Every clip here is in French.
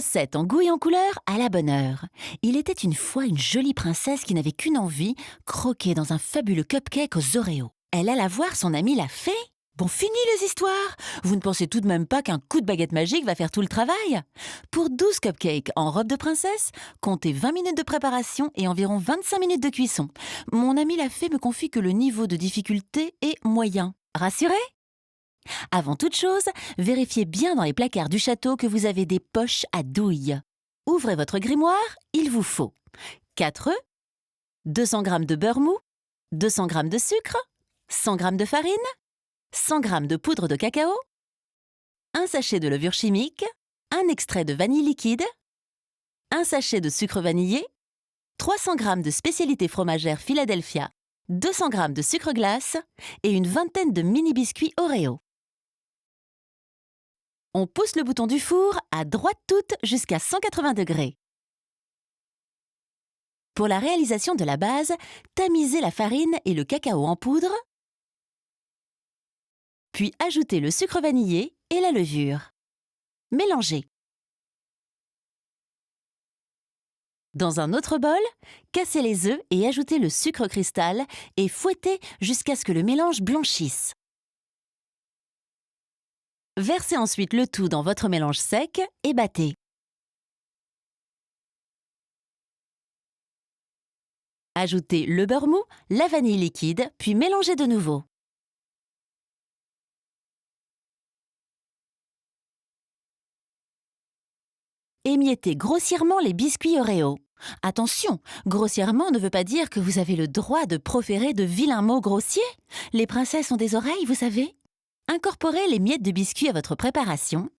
Recette en goût et en couleur à la bonne heure. Il était une fois une jolie princesse qui n'avait qu'une envie, croquer dans un fabuleux cupcake aux Oreos. Elle alla voir son amie la fée. Bon, fini les histoires. Vous ne pensez tout de même pas qu'un coup de baguette magique va faire tout le travail? Pour 12 cupcakes en robe de princesse, comptez 20 minutes de préparation et environ 25 minutes de cuisson. Mon amie la fée me confie que le niveau de difficulté est moyen. Rassuré? Avant toute chose, vérifiez bien dans les placards du château que vous avez des poches à douille. Ouvrez votre grimoire, il vous faut 4 œufs, 200 g de beurre mou, 200 g de sucre, 100 g de farine, 100 g de poudre de cacao, un sachet de levure chimique, un extrait de vanille liquide, un sachet de sucre vanillé, 300 g de spécialité fromagère Philadelphia, 200 g de sucre glace et une vingtaine de mini biscuits Oreo. On pousse le bouton du four à droite toute jusqu'à 180 degrés. Pour la réalisation de la base, tamisez la farine et le cacao en poudre, puis ajoutez le sucre vanillé et la levure. Mélangez. Dans un autre bol, cassez les œufs et ajoutez le sucre cristal et fouettez jusqu'à ce que le mélange blanchisse. Versez ensuite le tout dans votre mélange sec et battez. Ajoutez le beurre mou, la vanille liquide, puis mélangez de nouveau. Émiettez grossièrement les biscuits Oreo. Attention, grossièrement ne veut pas dire que vous avez le droit de proférer de vilains mots grossiers. Les princesses ont des oreilles, vous savez. Incorporez les miettes de biscuits à votre préparation.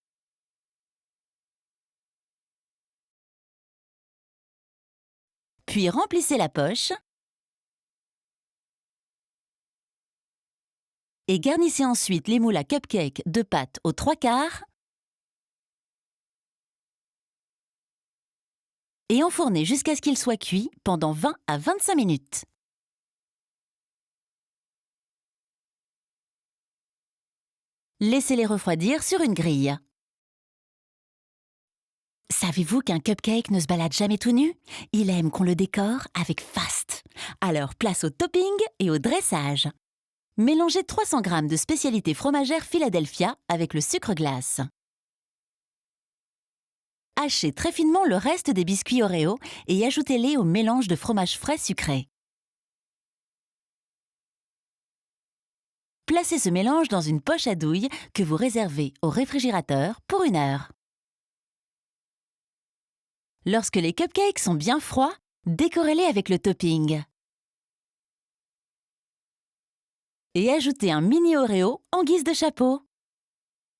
Puis remplissez la poche. Et garnissez ensuite les moules à cupcake de pâte aux 3/4 et enfournez jusqu'à ce qu'ils soient cuits pendant 20 à 25 minutes. Laissez-les refroidir sur une grille. Savez-vous qu'un cupcake ne se balade jamais tout nu? Il aime qu'on le décore avec faste. Alors place au topping et au dressage. Mélangez 300 g de spécialité fromagère Philadelphia avec le sucre glace. Hachez très finement le reste des biscuits Oreo et ajoutez-les au mélange de fromage frais sucré. Placez ce mélange dans une poche à douille que vous réservez au réfrigérateur pour 1 heure. Lorsque les cupcakes sont bien froids, décorez-les avec le topping. Et ajoutez un mini Oreo en guise de chapeau.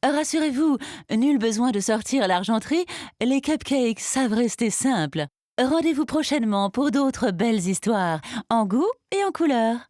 Rassurez-vous, nul besoin de sortir l'argenterie, les cupcakes savent rester simples. Rendez-vous prochainement pour d'autres belles histoires, en goût et en couleur.